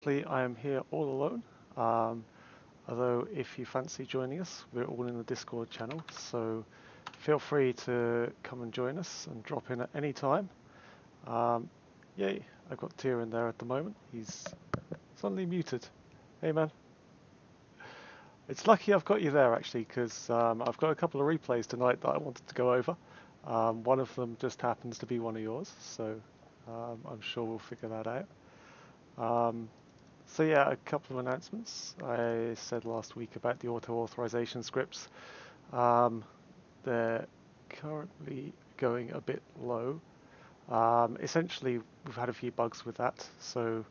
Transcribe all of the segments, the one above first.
I am here all alone. Um, Although if you fancy joining us, we're all in the Discord channel, so feel free to come and join us and drop in at any time. Um, Yay, I've got Tyr in there at the moment. He's suddenly muted. Hey man. It's lucky I've got you there actually, because I've got a couple of replays tonight that I wanted to go over. One of them just happens to be one of yours, so I'm sure we'll figure that out. So yeah, a couple of announcements. I said last week about the auto authorization scripts. They're currently going a bit low. Essentially, we've had a few bugs with that. So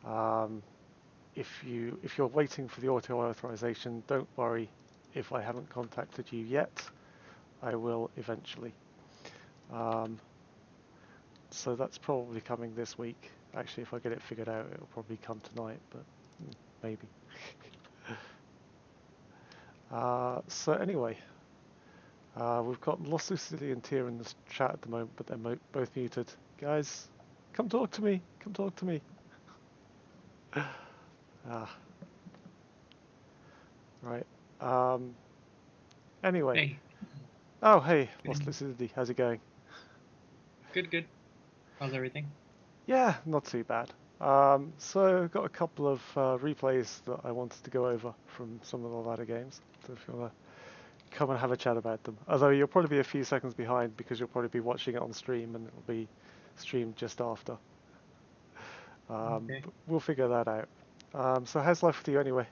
um, if you're waiting for the auto authorization, don't worry. If I haven't contacted you yet, I will eventually. Um, so that's probably coming this week. Actually, if I get it figured out, it'll probably come tonight, but maybe. So anyway, we've got Lost Lucidity and Tyr in this chat at the moment, but they're both muted. Guys, come talk to me. Come talk to me. Ah, right. Um, anyway. Hey, Oh, hey, Lost good, Lucidity. How's it going? good. How's everything? Yeah, not too bad. So I've got a couple of replays that I wanted to go over from some of the ladder games. So if you want to come and have a chat about them. Although you'll probably be a few seconds behind because you'll probably be watching it on stream and it'll be streamed just after. Okay. But we'll figure that out. So how's life with you anyway?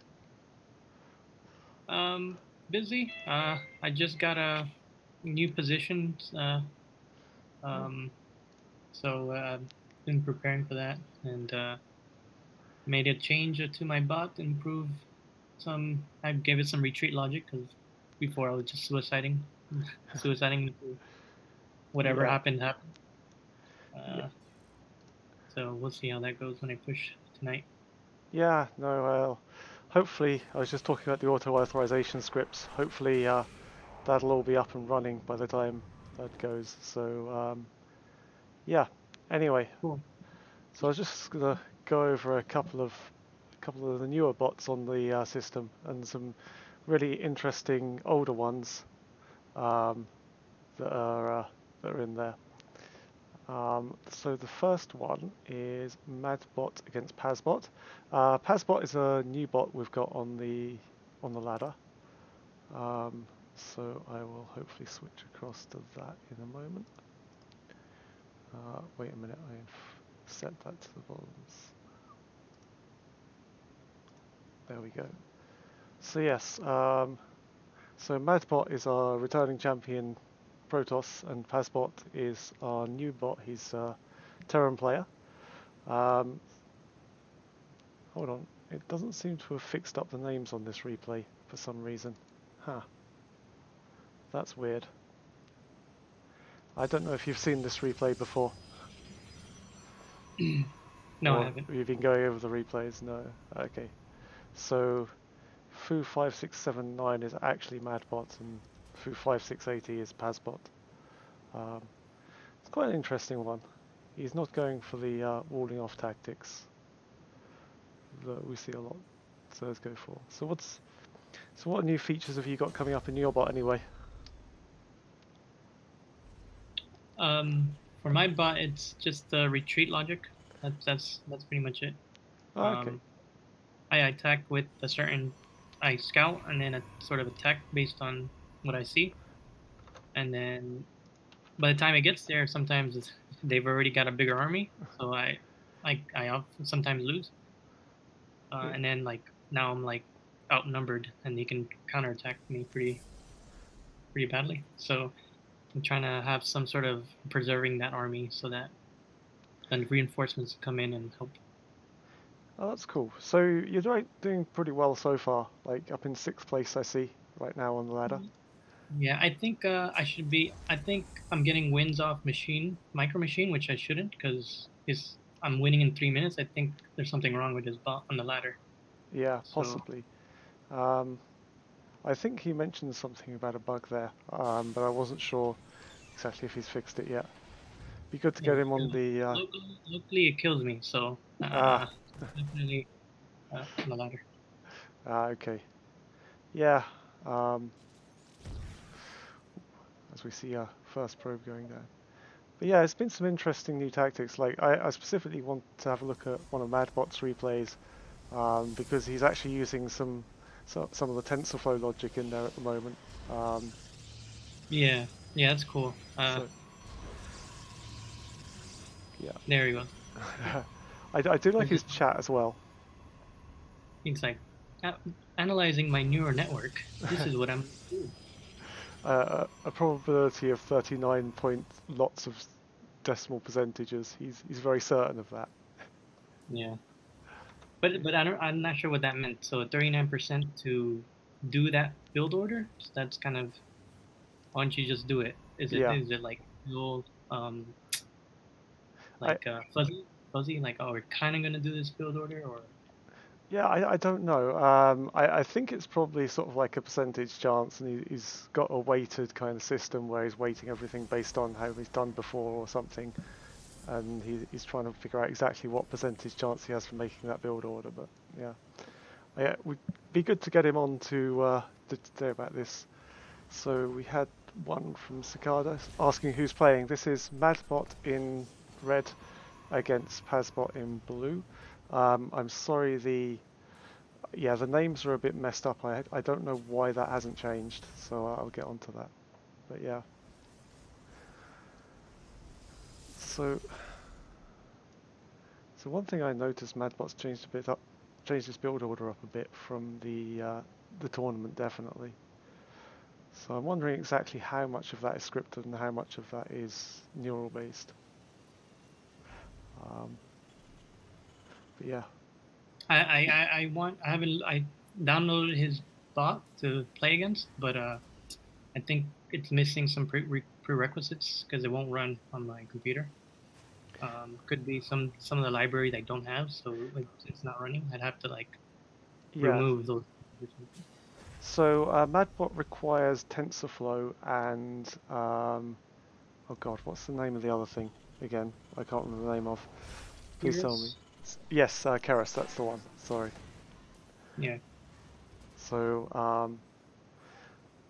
Busy. I just got a new position. Oh, Um, I've been preparing for that and made a change to my bot, improve some. I gave it some retreat logic because before I was just suiciding into whatever yeah, happened. yeah, Uh, so we'll see how that goes when I push tonight. yeah. No, well, hopefully, I was just talking about the auto authorization scripts. Hopefully, that'll all be up and running by the time that goes. So, yeah. Anyway, Cool. so I was just gonna go over a couple of the newer bots on the system and some really interesting older ones um, that are in there. So the first one is Madbot against Pazbot. Pazbot is a new bot we've got on the ladder. So I will hopefully switch across to that in a moment. Wait a minute, I've set that to the volumes. There we go. So yes, so Madbot is our returning champion Protoss, and Pazbot is our new bot. He's a Terran player. Um, Hold on, it doesn't seem to have fixed up the names on this replay for some reason. Huh, that's weird. I don't know if you've seen this replay before, No, I or haven't. you've been going over the replays. No, okay. So Foo5679 is actually Madbot, and Foo5680 is Pazbot. Um, it's quite an interesting one. He's not going for the walling off tactics that we see a lot. So let's go for. So what new features have you got coming up in your bot anyway? For my bot, it's just the retreat logic. That's pretty much it. Oh, okay. Um, I attack with a certain, I scout and then a sort of attack based on what I see, and then by the time it gets there, sometimes they've already got a bigger army, so I often sometimes lose, Yeah. and then like now I'm like outnumbered and they can counterattack me pretty badly. So I'm trying to have some sort of preserving that army so that then reinforcements come in and help. Oh, that's cool. So you're doing pretty well so far, like up in sixth place, I see, right now on the ladder. Yeah, I think I should be. I think I'm getting wins off micro machine, which I shouldn't because his I'm winning in 3 minutes. I think there's something wrong with his bot on the ladder. Yeah, So possibly. Um, I think he mentioned something about a bug there, but I wasn't sure exactly if he's fixed it yet. Be good to yeah, get him on because the. locally it kills me. So Ah, definitely on the ladder. Okay. Yeah. Um, as we see our first probe going down. But yeah, it's been some interesting new tactics. Like I specifically want to have a look at one of Madbot's replays because he's actually using some of the TensorFlow logic in there at the moment. Um, Yeah, yeah, that's cool. so yeah, There he was. I do like But his just chat as well. he's like, "A- analyzing my neural network. This is what I'm doing." A probability of 39 point lots of decimal percentages. He's very certain of that. Yeah, but I'm not sure what that meant. So 39% to do that build order. So that's kind of, why don't you just do it? Yeah, Is it like real I like fuzzy like, oh, we're kind of gonna do this build order, or yeah I don't know. I think it's probably sort of like a percentage chance, and he's got a weighted kind of system where he's weighting everything based on how he's done before or something, and he's trying to figure out exactly what percentage chance he has for making that build order. But yeah, it would be good to get him on to say about this. So we had one from Cicada asking who's playing. This is Madbot in red against Pazbot in blue. I'm sorry, the names are a bit messed up. I don't know why that hasn't changed, so I'll get onto that. But yeah. So one thing I noticed, Madbot's changed his build order up a bit from the tournament, definitely. So I'm wondering exactly how much of that is scripted and how much of that is neural based. Um, but yeah, I haven't I downloaded his bot to play against, but I think it's missing some prerequisites because it won't run on my computer. Could be some of the libraries I don't have, so it's not running. I'd have to like yeah. remove those. So Madbot requires TensorFlow and oh god, what's the name of the other thing again? I can't remember the name of. Please tell me. Curious? Yes, Keras, that's the one. Sorry. Yeah. So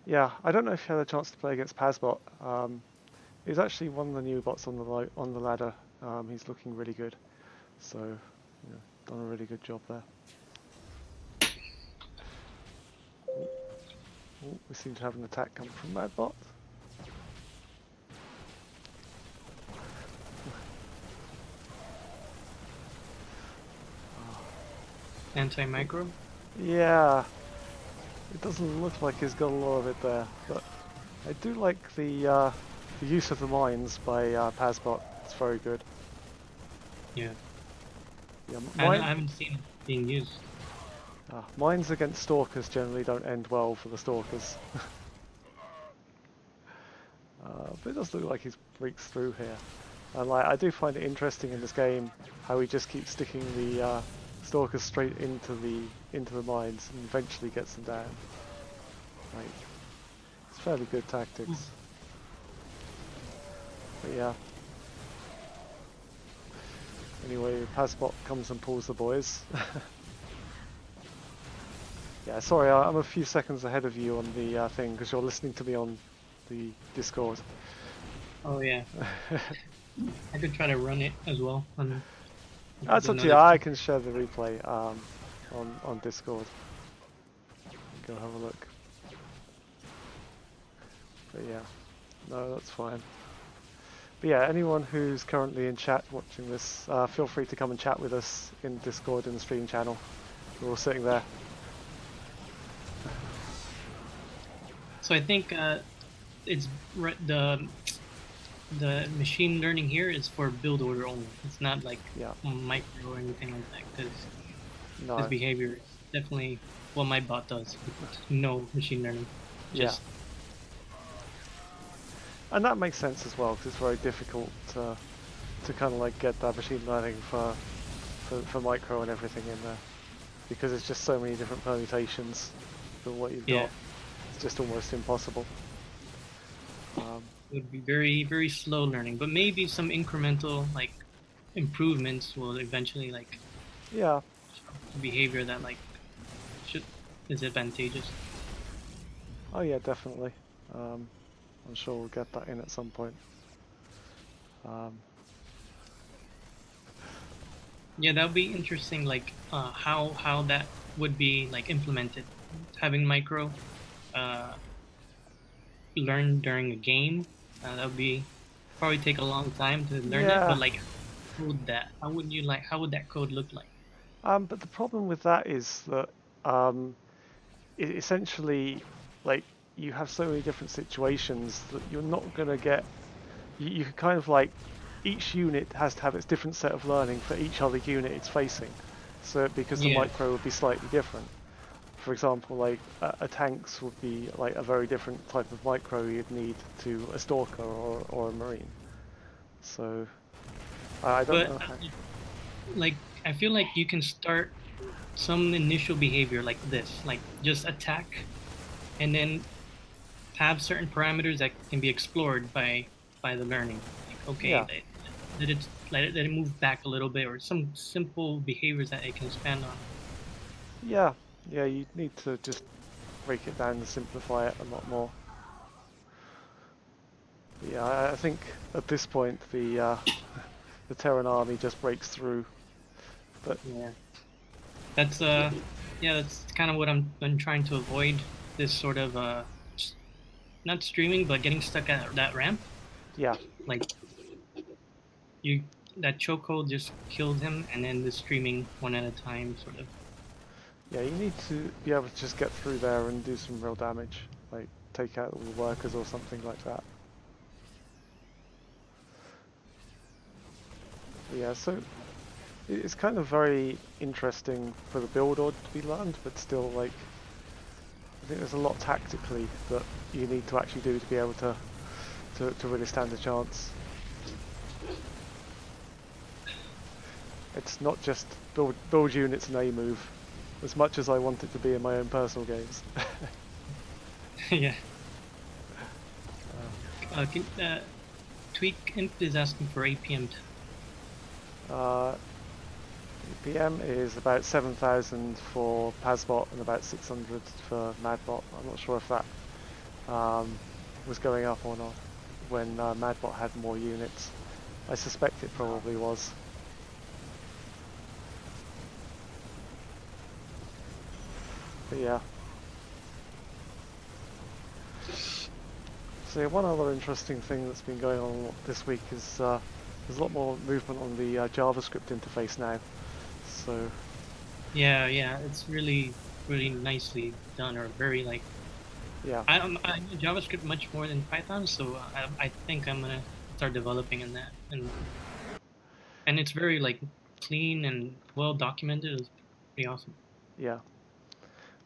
yeah, I don't know if you had a chance to play against Pazbot. He's actually one of the new bots on the ladder. He's looking really good. So, done a really good job there. Oh, we seem to have an attack coming from Madbot. Anti-micro? Yeah, it doesn't look like he's got a lot of it there, but I do like the use of the mines by Pazbot. It's very good. Yeah. Yeah, I haven't seen it being used. mines against stalkers generally don't end well for the stalkers. But it does look like he breaks through here. And like, I do find it interesting in this game how he just keeps sticking the stalkers straight into the mines and eventually gets them down. Like, it's fairly good tactics. But yeah. Anyway, Pazbot comes and pulls the boys. Yeah, sorry, I'm a few seconds ahead of you on the thing because you're listening to me on the Discord. Oh yeah. I could try to run it as well. That's up to you. I can share the replay on Discord. Go have a look. But yeah, no, that's fine. But yeah, anyone who's currently in chat watching this, feel free to come and chat with us in Discord in the stream channel. We're all sitting there. So I think it's the machine learning here is for build order only. It's not like micro or anything like that, because this behavior is definitely what my bot does. No machine learning. Just and that makes sense as well because it's very difficult to kind of like get that machine learning for micro and everything in there because it's just so many different permutations for what you've got. It's just almost impossible. It would be very, very slow learning, but maybe some incremental like improvements will eventually like Yeah. behavior that like should is advantageous. Oh yeah, definitely. Um, I'm sure we'll get that in at some point. Um, Yeah, that would be interesting. Like how that would be like implemented. Having micro uh, learn during a game, that would be probably take a long time to learn it. yeah. But like code that, how would you like? How would that code look like? But the problem with that is that um, essentially, like, you have so many different situations that you're not going to get. You could kind of like each unit has to have its different set of learning for each other unit it's facing. So because the Yeah, micro would be slightly different. For example, like a tanks would be like a very different type of micro you'd need to a stalker or a marine. So I don't but know how. like I feel like you can start some initial behavior like this, like just attack, and then have certain parameters that can be explored by the learning. Like okay, Yeah, let it move back a little bit, or some simple behaviors that it can expand on. yeah, yeah. You need to just break it down and simplify it a lot more. But yeah, I think at this point the Terran army just breaks through. But Yeah, that's yeah, that's kind of what I'm trying to avoid. This sort of not streaming, but getting stuck at that ramp. yeah, Like you, that chokehold just killed him, and then the streaming one at a time, sort of. yeah, you need to be able to just get through there and do some real damage, like take out all the workers or something like that. But yeah, so it's kind of very interesting for the build order to be learned, but still, like, I think there's a lot tactically that you need to actually do to be able to really stand a chance. It's not just build units and A move, as much as I want it to be in my own personal games. Yeah. uh, Can, Tweak Imp is asking for APM. uh, PM is about 7,000 for Pazbot and about 600 for Madbot. I'm not sure if that was going up or not when Madbot had more units. I suspect it probably was. But yeah. So yeah, one other interesting thing that's been going on this week is there's a lot more movement on the JavaScript interface now. So Yeah, yeah, it's really nicely done, or very like yeah, I know JavaScript much more than Python, so I think I'm gonna start developing in that, and it's very like clean and well documented. It's pretty awesome. yeah.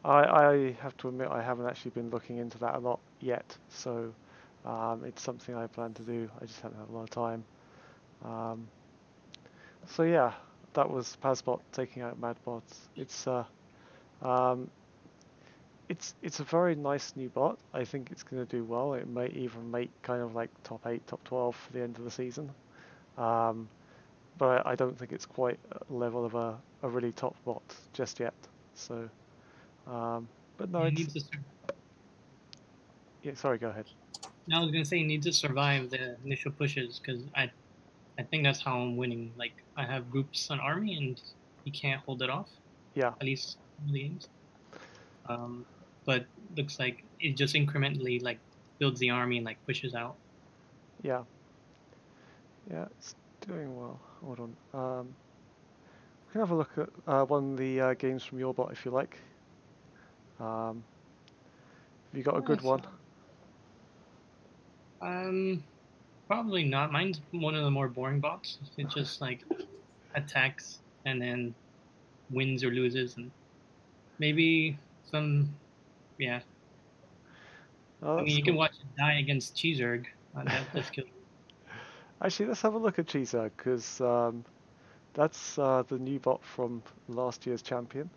I have to admit I haven't actually been looking into that a lot yet. So it's something I plan to do. I just haven't had a lot of time. Um, so yeah, that was Pazbot taking out Madbot. Um, it's a very nice new bot. I think it's going to do well. It may even make kind of like top 8, top 12 for the end of the season. Um, but I don't think it's quite a level of a really top bot just yet. So, but no, Yeah, it it's needs to. yeah. Sorry, go ahead. I was gonna say it needs to survive the initial pushes because I think that's how I'm winning. Like I have groups on army and he can't hold it off, Yeah, at least in the games. Um, but looks like it just incrementally like builds the army and like pushes out. yeah, yeah. It's doing well. Hold on. We can have a look at one of the games from your bot if you like. Have you got a good Yes. one? Um, Probably not. Mine's one of the more boring bots. It just like attacks and then wins or loses, and maybe some. Yeah, Oh, I mean that's you can cool. watch it die against Cheeseurg. That just kills. Actually, let's have a look at Cheesehead because that's the new bot from last year's champion,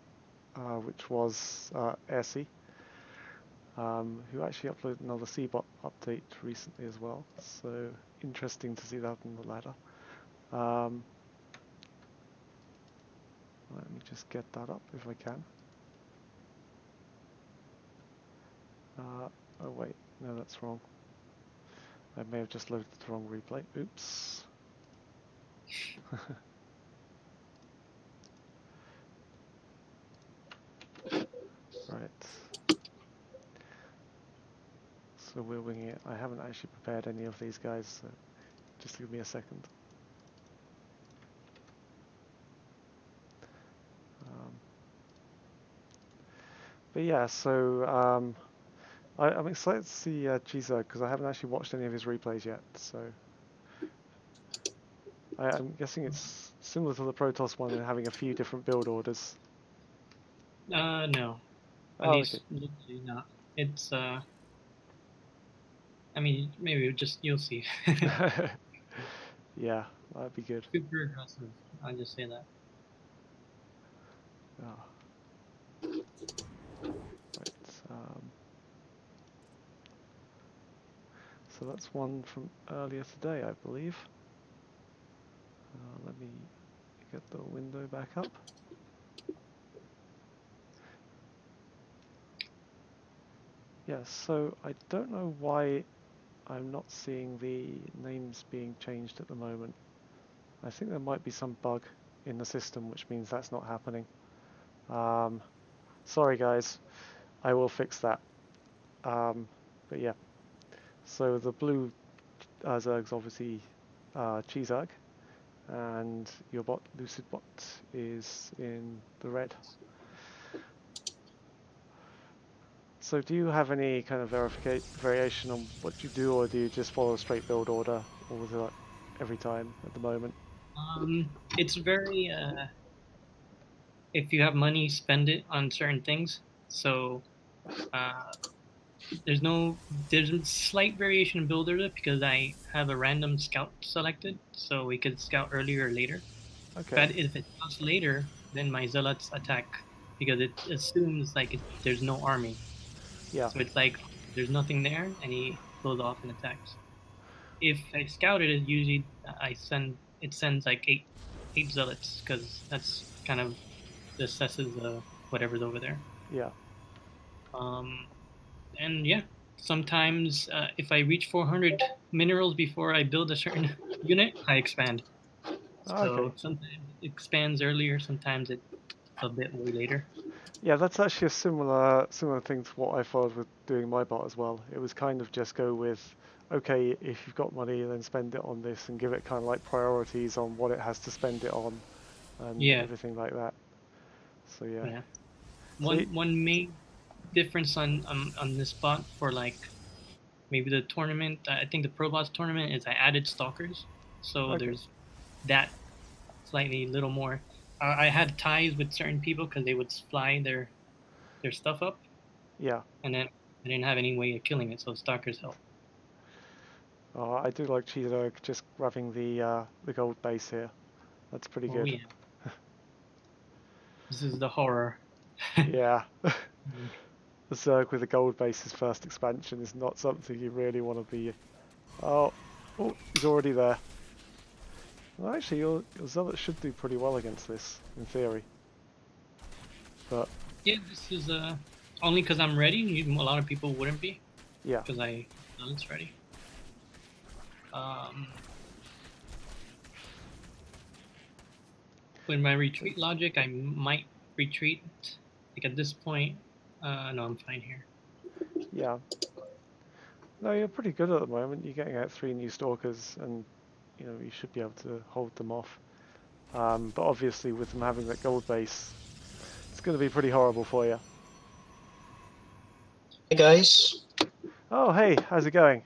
which was Aircy, who actually uploaded another CBot update recently as well. So interesting to see that in the ladder. Um, Let me just get that up if I can. Oh wait, no, that's wrong. I may have just loaded the wrong replay. Oops. Right. So we're winging it. I haven't actually prepared any of these guys, so just give me a second. But yeah, so I'm excited to see Chizo because I haven't actually watched any of his replays yet. So I'm guessing it's similar to the Protoss one in having a few different build orders. No. At Oh, okay. least usually not. It's I mean, maybe just you'll see. Yeah, that'd be good. Super aggressive. I'll just say that. Oh. Right. So that's one from earlier today, I believe. Let me get the window back up. Yeah, so I don't know why I'm not seeing the names being changed at the moment. I think there might be some bug in the system which means that's not happening. Sorry guys, I will fix that. But yeah, so the blue Zerg's obviously Cheezerg, and your bot Lucid Bot is in the red. So do you have any kind of variation on what you do, or do you just follow a straight build order all the every time at the moment? It's very if you have money, spend it on certain things. So uh, there's a slight variation in build order because I have a random scout selected, so we could scout earlier or later. Okay. If it comes later, then my zealots attack because it assumes like there's no army. Yeah. So it's like there's nothing there, and he goes off and attacks. If I scouted it, usually it sends like eight zealots because that's kind of the assesses whatever's over there. Yeah. Um, and yeah, sometimes if I reach 400 minerals before I build a certain unit, I expand. Okay. So sometimes it expands earlier, sometimes it's a bit way later. Yeah, that's actually a similar thing to what I followed with doing my bot as well. It was kind of just go with, okay, if you've got money, then spend it on this and give it kind of like priorities on what it has to spend it on and Yeah, everything like that. So yeah. yeah. So One main difference on this bot for like maybe the tournament, I think the Pro Bots tournament is I added stalkers, so okay. there's that slightly little more. I had ties with certain people because they would fly their stuff up, Yeah. and then I didn't have any way of killing it, so stalkers help. I do like Cheeto just grabbing the gold base here. That's pretty Oh good. yeah, this is the horror. Yeah. The Zerg with the gold base's first expansion is not something you really want to be. Oh, oh, he's already there. Well, actually, your Zealot should do pretty well against this, in theory. But Yeah, this is only because I'm ready. A lot of people wouldn't be yeah, because I know it's ready. Um, with my retreat logic, I might retreat. Like at this point, no, I'm fine here. yeah. No, you're pretty good at the moment. You're getting out 3 new Stalkers, and you should be able to hold them off. But obviously, with them having that gold base, it's going to be pretty horrible for you. Hey guys, Oh, hey, how's it going?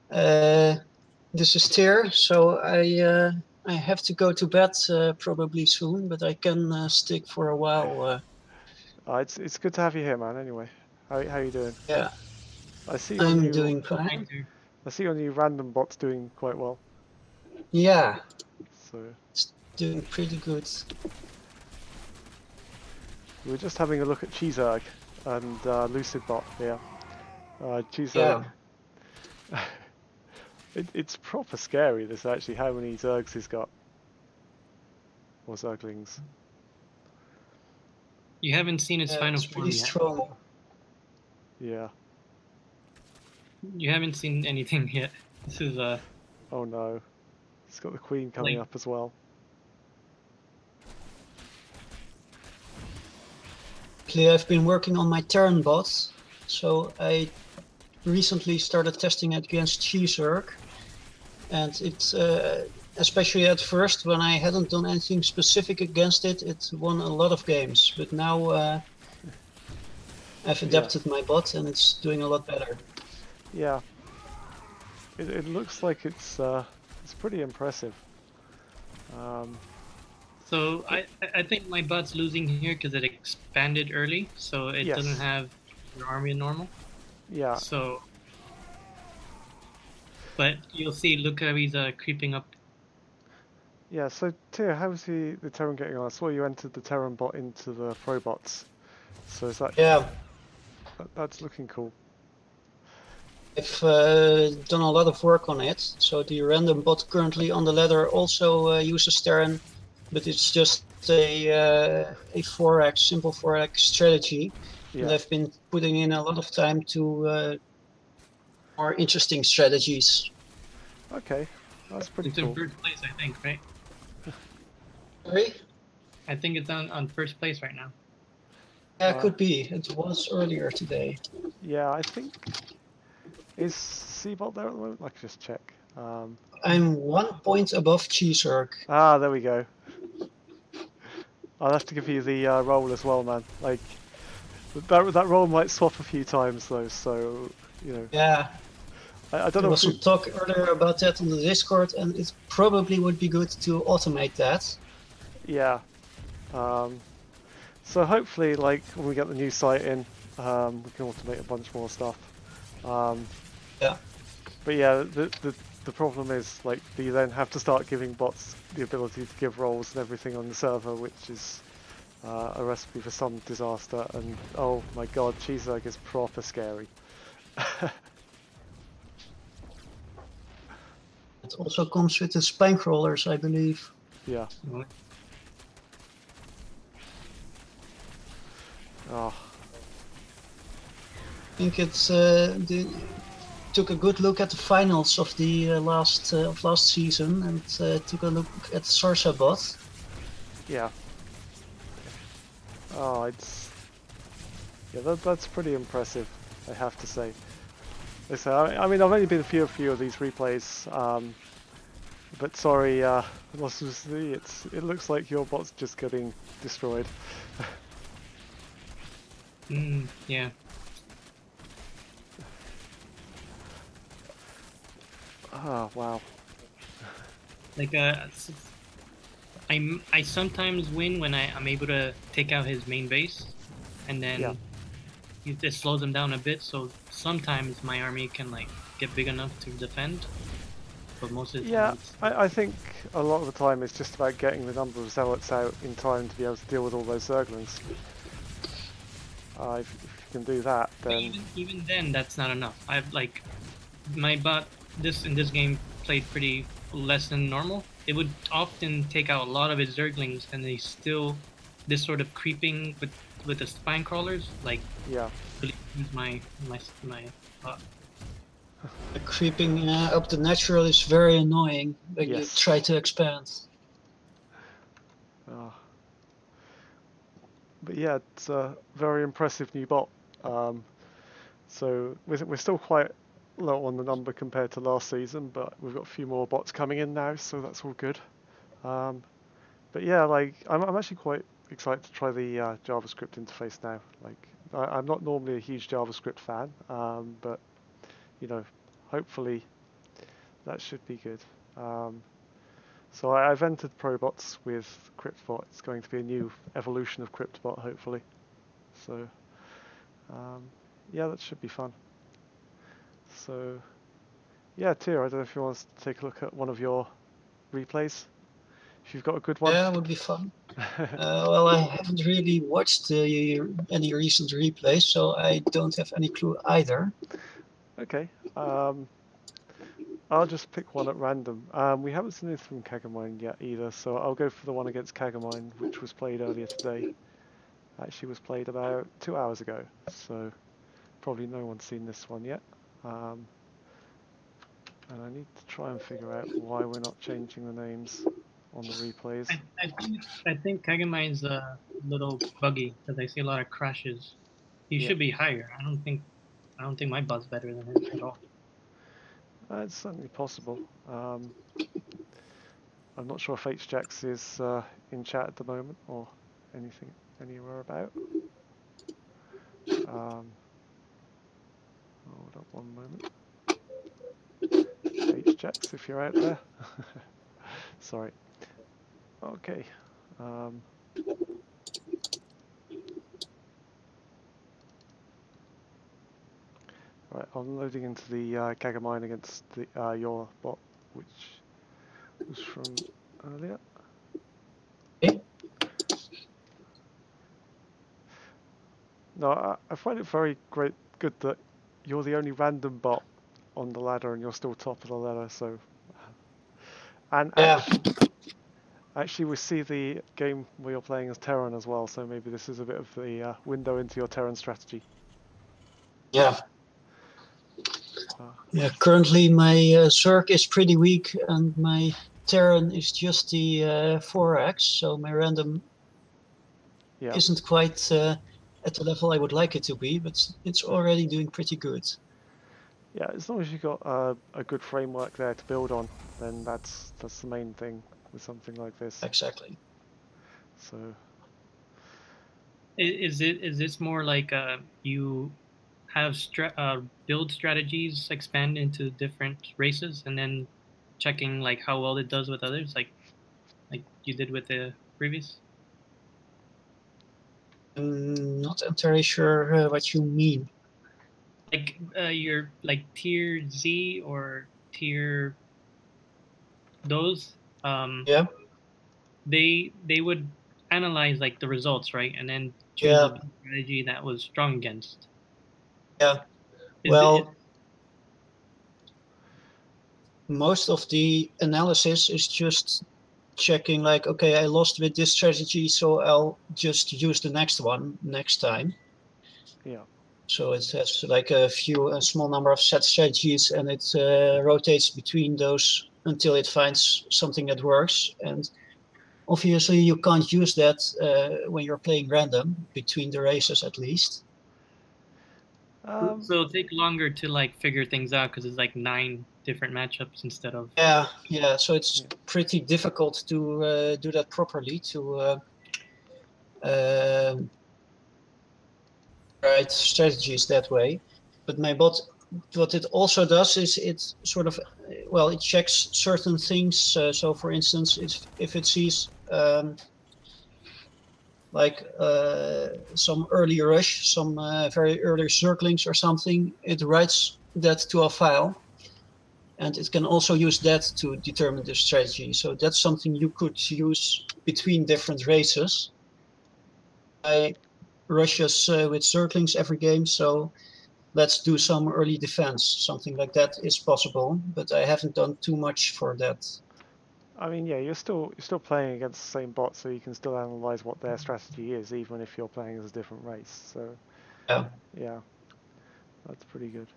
this is Tyr. So I have to go to bed probably soon, but I can stick for a while. It's good to have you here, man. Anyway, how you doing? Yeah, I see your I'm new doing fine. I see your new random bot's doing quite well. Yeah, So it's doing pretty good. we were just having a look at Cheezerg and Lucid Bot here. Cheezerg, Yeah, it's proper scary. This actually how many Zergs he's got. or Zerglings. You haven't seen its final it's form pretty yet. strong. Yeah. You haven't seen anything yet. This is Oh no. It's got the Queen coming Like- up as well. Actually, I've been working on my Terran bot, so I recently started testing it against Cheeseorg, and it, especially at first when I hadn't done anything specific against it, it won a lot of games. But now I've adapted my bot, and it's doing a lot better. Yeah. It looks like it's pretty impressive. So I think my bot's losing here because it expanded early, so it Yes. doesn't have your army normal. Yeah. So, but you'll see. Look how he's creeping up. Yeah, so Tia, how's the Terran getting on? I saw you entered the Terran bot into the Probots. So is that... Yeah, That's looking cool. I've done a lot of work on it. So the random bot currently on the ladder also uses Terran, but it's just a 4x, simple 4x strategy. Yeah. And I've been putting in a lot of time to more interesting strategies. Okay, that's pretty It's cool. in first place, I think, right? Sorry? I think it's on first place right now. Yeah, could be. It was earlier today. Yeah, I think... Is Seabot there at the moment? I can just check. I'm 1 point above Cheeseorg. Ah, there we go. I'll have to give you the roll as well, man. Like, that roll might swap a few times though, so, you know. Yeah, I don't there know was if some talk earlier about that on the Discord, and it probably would be good to automate that. Yeah. So hopefully, like, when we get the new site in, we can automate a bunch more stuff. Yeah. But yeah, the problem is, like, you then have to start giving bots the ability to give roles and everything on the server, which is a recipe for some disaster. And oh my god, Cheeseorg is proper scary. It also comes with the spine crawlers, I believe. Yeah. Oh. I think it's took a good look at the finals of the last season, and took a look at Sarsa bot. Yeah. Oh, it's... Yeah, that's pretty impressive, I have to say. So, I mean, I've only been a few of these replays, but sorry, it looks like your bot's just getting destroyed. Yeah. Ah, wow. Like I sometimes win when I'm able to take out his main base, and then it just slows him down a bit. So sometimes my army can like get big enough to defend, but most of the time. I think a lot of the time it's just about getting the number of zealots out in time to be able to deal with all those Zerglings. If you can do that, then Even then, that's not enough. I've like my bot in this game played pretty less than normal. It would often take out a lot of his Zerglings, and they still this sort of creeping with the spine crawlers like really use my bot. The creeping up the natural is very annoying when you try to expand. Oh. But yeah, it's a very impressive new bot. So we're still quite low on the number compared to last season, but we've got a few more bots coming in now, so that's all good. But yeah, like I'm actually quite excited to try the JavaScript interface now. Like I'm not normally a huge JavaScript fan, but you know, hopefully that should be good. So I've entered Probots with CryptBot. It's going to be a new evolution of CryptBot, hopefully. So yeah, that should be fun. So yeah, Tia, I don't know if you want us to take a look at one of your replays. If you've got a good one. Yeah, it would be fun. Well, I haven't really watched any recent replays, so I don't have any clue either. Okay. I'll just pick one at random. We haven't seen anything from Kagamine yet either, so I'll go for the one against Kagamine, which was played earlier today. Actually was played about 2 hours ago, so probably no one's seen this one yet. And I need to try and figure out why we're not changing the names on the replays. I think Kagamine's a little buggy because I see a lot of crashes. He Yeah. should be higher. I don't think my bot's better than his at all. It's certainly possible. I'm not sure if HJax is in chat at the moment or anything anywhere about. Hold up one moment. HJax, if you're out there. Sorry. Okay. Right, I'm loading into the Kagamine against the, your bot, which was from earlier. Okay. No, I find it very good that you're the only random bot on the ladder and you're still top of the ladder. So, and Yeah. actually, we see the game where you're playing as Terran as well. So maybe this is a bit of the window into your Terran strategy. Yeah. Yeah. Currently, my Zerg is pretty weak, and my Terran is just the 4x. So my random isn't quite at the level I would like it to be, but it's already doing pretty good. Yeah, as long as you've got a good framework there to build on, then that's the main thing with something like this. Exactly. So, Is this more like you have build strategies expand into different races and then checking like how well it does with others, like you did with the previous? I'm not entirely sure what you mean. Like your like tier Z or tier those. Yeah. They would analyze like the results, right, and then choose Yeah. a strategy that was strong against. Yeah. Well, most of the analysis is just checking like, okay, I lost with this strategy, so I'll just use the next one next time. yeah. So it has like a small number of set strategies, and it rotates between those until it finds something that works. And obviously, you can't use that when you're playing random between the races, at least. So it'll take longer to like figure things out because it's like 9 different matchups instead of. Yeah. So it's pretty difficult to do that properly, to write strategies that way. But my bot, what it also does is it sort of, well, it checks certain things. So for instance, if it sees like some early rush, some very early circlings or something, it writes that to a file. And it can also use that to determine the strategy. So that's something you could use between different races. I rushes with circlings every game, so let's do some early defense. Something like that is possible, but I haven't done too much for that. I mean, yeah, you're still playing against the same bot, so you can still analyze what their strategy is, even if you're playing as a different race. So, yeah, that's pretty good.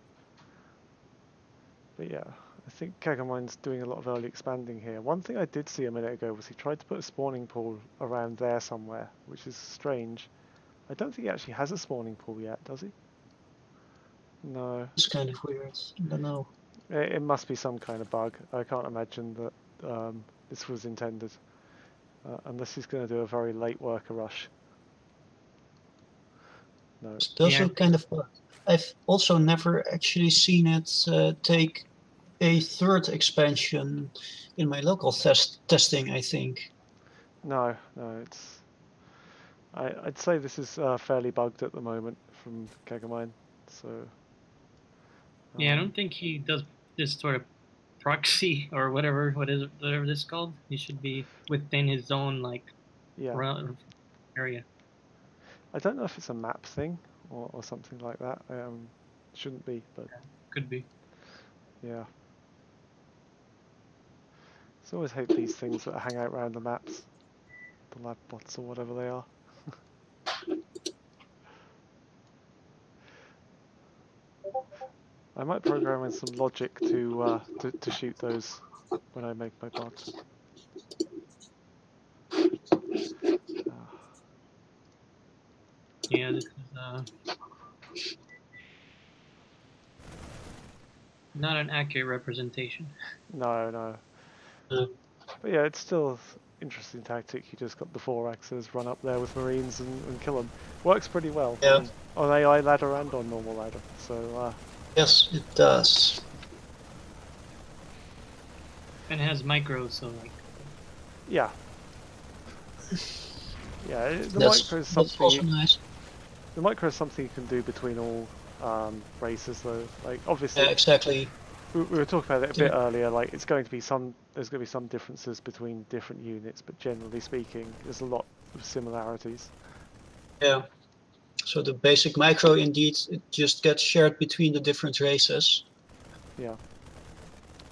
But yeah, I think Kagamine's doing a lot of early expanding here. One thing I did see a minute ago was he tried to put a spawning pool around there somewhere, which is strange. I don't think he actually has a spawning pool yet, does he? No. It's kind of weird. I don't know. It must be some kind of bug. I can't imagine that this was intended. Unless he's going to do a very late worker rush. No. It's also kind of bug. I've also never actually seen it take a third expansion in my local testing, I think. No, it's... I'd say this is fairly bugged at the moment from Kagamine, so... Yeah, I don't think he does this sort of proxy or whatever this is called. He should be within his own like area. I don't know if it's a map thing or something like that. Shouldn't be, but could be. Yeah. So I always hate these things that hang out around the maps, the lab bots or whatever they are. I might program in some logic to shoot those when I make my bots. Yeah, this is not an accurate representation. No, no. But yeah, it's still an interesting tactic. You just got the 4-axes, run up there with Marines and kill them. Works pretty well on AI ladder and on normal ladder. So yes, it does. And it has micros, so like. yeah, yeah. The That's micro is also something. nice. The micro is something you can do between all races, though. Like obviously, Yeah, exactly. we were talking about it a bit earlier. Like there's going to be some differences between different units, but generally speaking, there's a lot of similarities. Yeah. So the basic micro, indeed, it just gets shared between the different races. Yeah.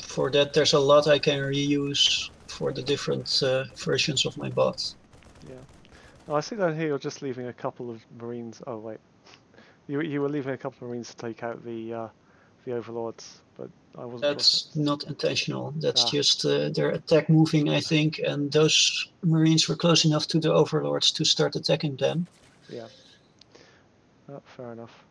For that, there's a lot I can reuse for the different versions of my bot. Yeah. Oh, I see down here you're just leaving a couple of Marines. Oh wait, you were leaving a couple of Marines to take out the overlords, but I wasn't sure. That's not intentional. That's Ah. just their attack moving, I think, and those Marines were close enough to the overlords to start attacking them. Yeah. Fair enough.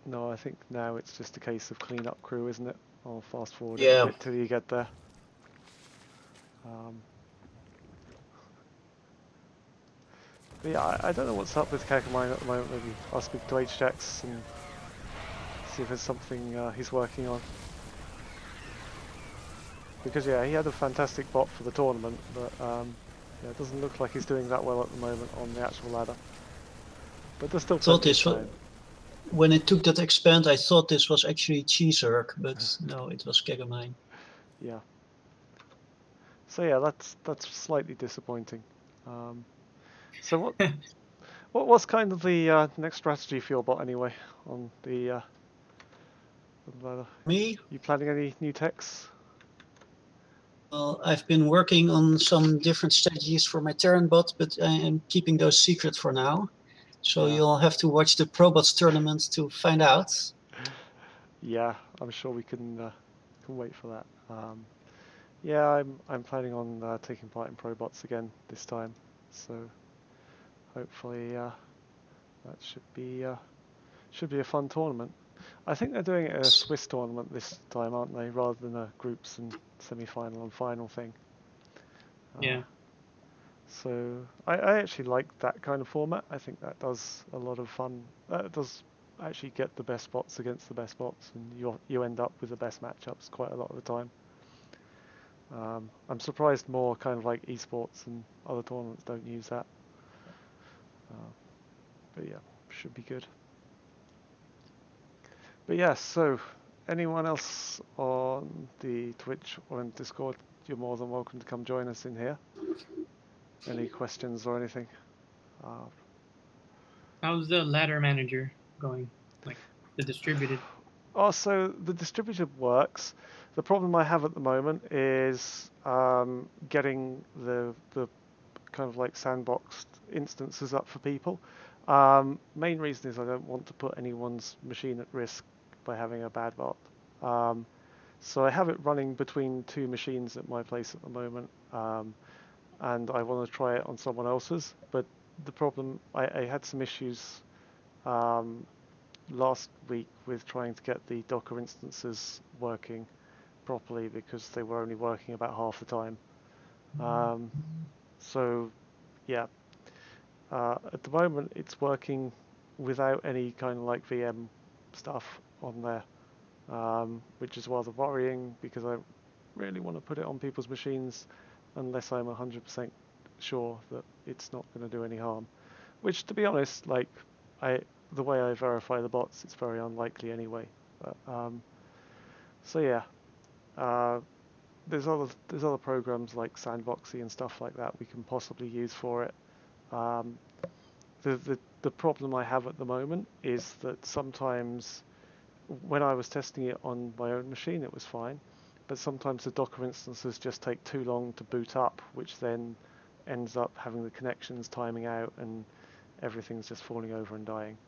No, I think now it's just a case of clean up crew, isn't it? I'll fast forward it a bit till you get there. But yeah, I don't know what's up with Kakamine at the moment. Maybe I'll speak to HJax and see if there's something he's working on. Because yeah, he had a fantastic bot for the tournament, but yeah, it doesn't look like he's doing that well at the moment on the actual ladder. But there's still plenty of time. When it took that expand, I thought this was actually Cheeseherk, but no, it was Kegamine. Yeah. So yeah, that's slightly disappointing. So what's kind of the next strategy for your bot anyway on the ladder? Me? You planning any new techs? Well, I've been working on some different strategies for my Terran bot, but I am keeping those secret for now. So you'll have to watch the ProBots tournament to find out. Yeah, I'm sure we can wait for that. Yeah, I'm planning on taking part in ProBots again this time, so hopefully that should be a fun tournament. I think they're doing it a Swiss tournament this time, aren't they, rather than a groups and semi-final and final thing. Yeah. So I actually like that kind of format. I think that does a lot of fun. That does actually get the best bots against the best bots, and you end up with the best matchups quite a lot of the time. I'm surprised more kind of like esports and other tournaments don't use that. But yeah, should be good. But yeah, so anyone else on the Twitch or in Discord, you're more than welcome to come join us in here. Any questions or anything? How's the ladder manager going? Like the distributed? Oh, so the distributed works. The problem I have at the moment is getting the kind of like sandboxed instances up for people. Main reason is I don't want to put anyone's machine at risk by having a bad bot. So I have it running between two machines at my place at the moment, and I want to try it on someone else's. But the problem, I had some issues last week with trying to get the Docker instances working properly because they were only working about half the time. So yeah, at the moment it's working without any kind of like VM stuff on there, which is rather worrying because I really want to put it on people's machines unless I'm 100% sure that it's not going to do any harm. Which, to be honest, like the way I verify the bots, it's very unlikely anyway. But, so yeah, there's other programs like Sandboxy and stuff like that we can possibly use for it. The problem I have at the moment is that sometimes when I was testing it on my own machine, it was fine. but sometimes the Docker instances just take too long to boot up, which then ends up having the connections timing out and everything's just falling over and dying.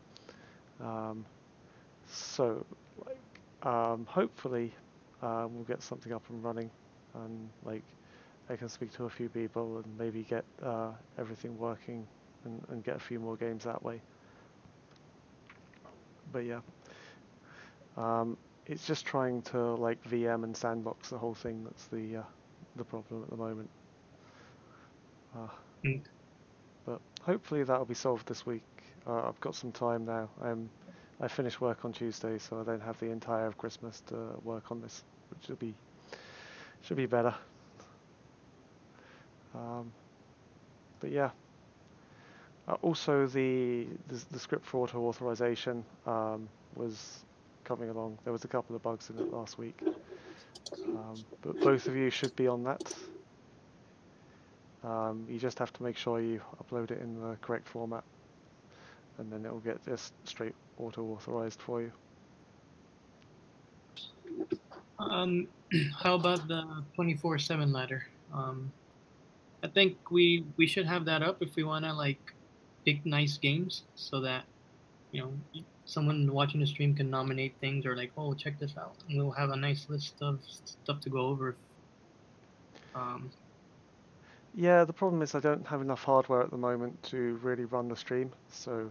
So hopefully we'll get something up and running, and like I can speak to a few people and maybe get everything working and get a few more games that way. But yeah, it's just trying to like VM and sandbox the whole thing that's the problem at the moment. But hopefully that'll be solved this week. I've got some time now. I finish work on Tuesday, so I don't have the entire of Christmas to work on this, which should be better. But yeah. Also, the script for auto authorization was coming along. There was a couple of bugs in it last week, but both of you should be on that. You just have to make sure you upload it in the correct format, and then it will get just straight auto authorized for you. How about the 24/7 ladder? I think we should have that up if we want to like pick nice games, so that someone watching the stream can nominate things, or like, oh, check this out, and we'll have a nice list of stuff to go over. Yeah, the problem is I don't have enough hardware at the moment to really run the stream, so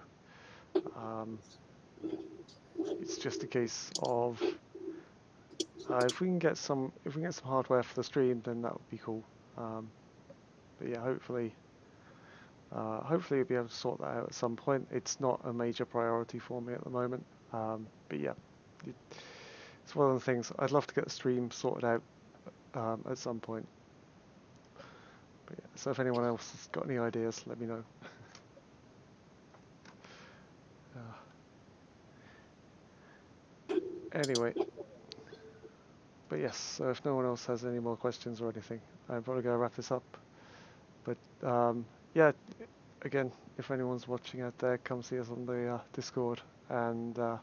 it's just a case of if we can get some hardware for the stream, then that would be cool. But yeah, hopefully we'll be able to sort that out at some point. It's not a major priority for me at the moment, but yeah, it's one of the things. I'd love to get the stream sorted out at some point. But yeah, so if anyone else has got any ideas, let me know. Anyway, but yes, so if no one else has any more questions or anything, I'm probably going to wrap this up. But yeah, again, if anyone's watching out there, come see us on the Discord, and I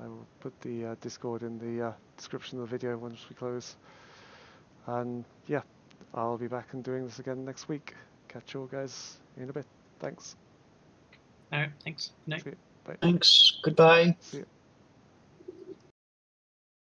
will put the Discord in the description of the video once we close. And yeah, I'll be back and doing this again next week. Catch you all guys in a bit. Thanks. All right, thanks. Good night. See you. Bye. Thanks. Goodbye. See you.